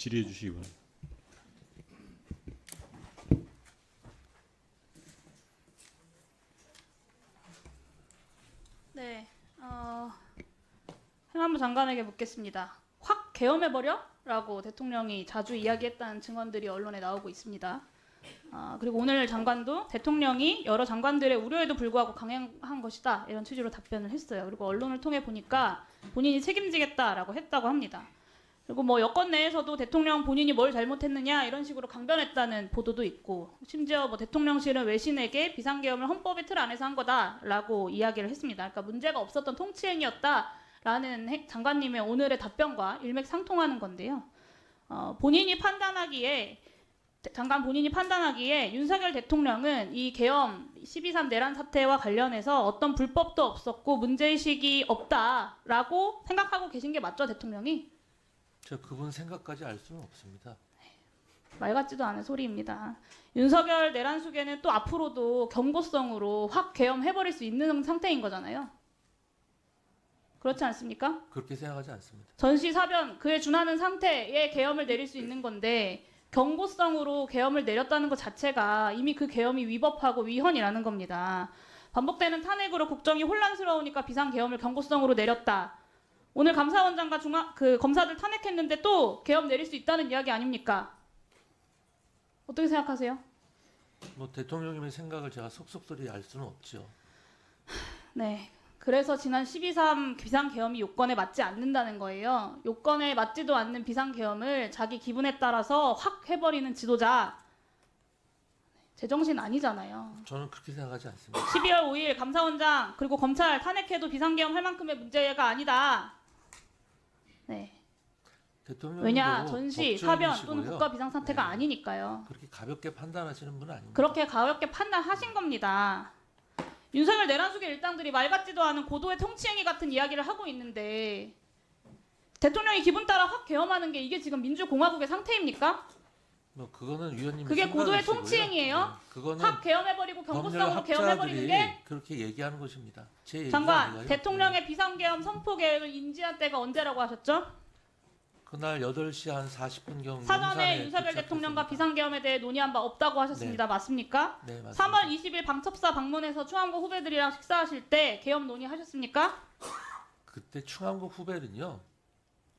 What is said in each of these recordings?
질의해 주시기 바랍니다. 네, 행안부 장관에게 묻겠습니다. 확 계엄해버려? 라고 대통령이 자주 이야기했다는 증언들이 언론에 나오고 있습니다. 그리고 오늘 장관도 대통령이 여러 장관들의 우려에도 불구하고 강행한 것이다, 이런 취지로 답변을 했어요. 그리고 언론을 통해 보니까 본인이 책임지겠다라고 했다고 합니다. 그리고 뭐 여권 내에서도 대통령 본인이 뭘 잘못했느냐 이런 식으로 강변했다는 보도도 있고, 심지어 뭐 대통령실은 외신에게 비상계엄을 헌법의 틀 안에서 한 거다라고 이야기를 했습니다. 그러니까 문제가 없었던 통치행위였다라는 장관님의 오늘의 답변과 일맥상통하는 건데요. 장관 본인이 판단하기에 윤석열 대통령은 이 계엄 12.3 내란 사태와 관련해서 어떤 불법도 없었고 문제의식이 없다라고 생각하고 계신 게 맞죠, 대통령이? 저 그분 생각까지 알 수는 없습니다. 말 같지도 않은 소리입니다. 윤석열 내란 수계는 또 앞으로도 경고성으로 확 계엄해버릴 수 있는 상태인 거잖아요. 그렇지 않습니까? 그렇게 생각하지 않습니다. 전시사변 그에 준하는 상태에 계엄을 내릴 수 있는 건데, 경고성으로 계엄을 내렸다는 것 자체가 이미 그 계엄이 위법하고 위헌이라는 겁니다. 반복되는 탄핵으로 국정이 혼란스러우니까 비상계엄을 경고성으로 내렸다. 오늘 감사원장과 검사들 탄핵했는데 또 계엄 내릴 수 있다는 이야기 아닙니까? 어떻게 생각하세요? 뭐 대통령님의 생각을 제가 속속들이 알 수는 없죠. 네. 그래서 지난 12.3 비상계엄이 요건에 맞지 않는다는 거예요. 요건에 맞지도 않는 비상계엄을 자기 기분에 따라서 확 해버리는 지도자. 제정신 아니잖아요. 저는 그렇게 생각하지 않습니다. 12월 5일 감사원장 그리고 검찰 탄핵해도 비상계엄 할 만큼의 문제가 아니다. 네. 왜냐, 전시, 사변 또는 국가 비상사태가 아니니까요. 그렇게 가볍게 판단하시는 분은 아닙니다. 그렇게 가볍게 판단하신 겁니다. 윤석열 내란수계 일당들이 말 같지도 않은 고도의 통치행위 같은 이야기를 하고 있는데, 대통령이 기분 따라 확 계엄하는 게 이게 지금 민주공화국의 상태입니까? 뭐 그거는 위원님 그게 고도의 통치행위예요? 네, 그거는 확 계엄해버리고 경고성으로 계엄해버리는 게? 그렇게 얘기하는 것입니다. 제 얘기가 장관, 아니라요. 대통령의 비상계엄 선포 계획을 인지한 때가 언제라고 하셨죠? 그날 8시 한 40분경 사전에 윤석열 대통령과 비상계엄에 대해 논의한 바 없다고 하셨습니다. 맞습니까? 네, 맞습니다. 3월 20일 방첩사 방문해서 충암고 후배들이랑 식사하실 때 계엄 논의하셨습니까? 그때 충암고 후배는요,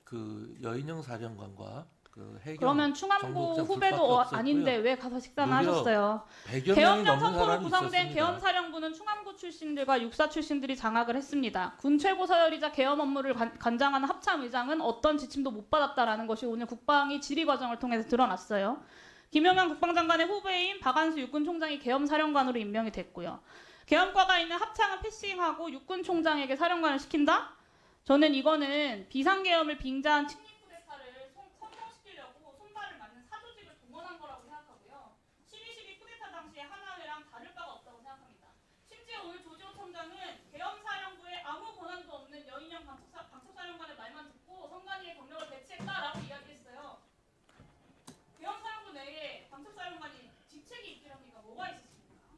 그 여인영 사령관과 그 해경 그러면 충암고 정보국장 후배도 둘밖에 없었고요. 아닌데 왜 가서 식사는 무려 하셨어요? 100여 명이 계엄령 넘는 선포로 사람이 구성된 있었습니다. 계엄사령부는 충암고 출신들과 육사 출신들이 장악을 했습니다. 군 최고 서열이자 계엄 업무를 관장하는 합참의장은 어떤 지침도 못 받았다라는 것이 오늘 국방위 질의 과정을 통해서 드러났어요. 김영현 국방장관의 후배인 박한수 육군총장이 계엄사령관으로 임명이 됐고요. 계엄과가 있는 합창을 패싱하고 육군총장에게 사령관을 시킨다? 저는 이거는 비상계엄을 빙자한 쿠데타를 성공시키려고 손발을 맞는 사조직을 동원한 거라고 생각하고요. 12.12 쿠데타 당시에 하나회랑 다를 바가 없다고 생각합니다. 심지어 오늘 조지호 청장은 계엄사령부에 아무 권한도 없는 여인영 방첩사령관의 말만 듣고 선관위에 병력을 배치했다라고 이야기했어요. 계엄사령부 내에 방첩사령관이 직책이 있기랍니까? 뭐가 있었습니까?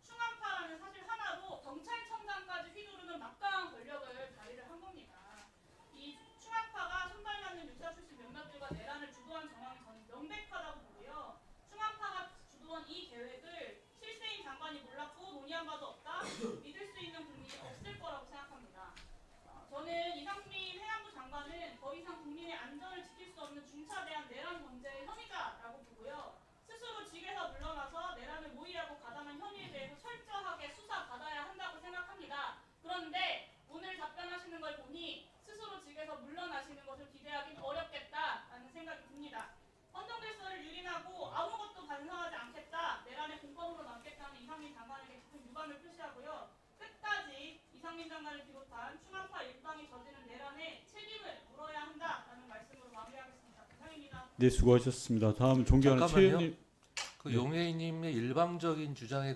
충암파라는 사실 하나로 경찰청장까지 휘두르는 막강한 권력을 발휘를 한 겁니다. 이 충암파가 손발맞는 육사 출신 몇몇들과 내란을 주도한 정황이 저는 명백하다고 보고요. 충암파가 주도한 이 계획을 실세인 장관이 몰랐고 논의한 바도 없다. 믿을 수 있는 국민이 없을 거라고 생각합니다. 저는 이상민 행안부 장관은 더 이상 국민의 안전을 지킬 수 없는 중차대한 내란 범죄의 혐의자라고 보고요. 스스로 직에서 물러나서 내란을 모의하고 가담한 혐의에 대해서 철저하게 수사받아야 한다고 생각합니다. 그런데 오늘 답변하시는 걸 보니 스스로 직에서 물러나시는 것을 기대하긴 어렵겠다라는 생각이 듭니다. 헌정질서를 유린하고 아무것도 반성하지 않겠다, 내란의 공범으로 남겠다는 이상민 장관에게 깊은 유감을 표시하고요. 끝까지 이상민 장관을 비롯한 충암파 일당이 저지른 내란에 책임을 물어야 한다라는 말씀으로 마무리하겠습니다. 이상입니다. 네, 수고하셨습니다. 다음 존경하는 최 의원님. 그 용해인님의 일방적인 주장에 대해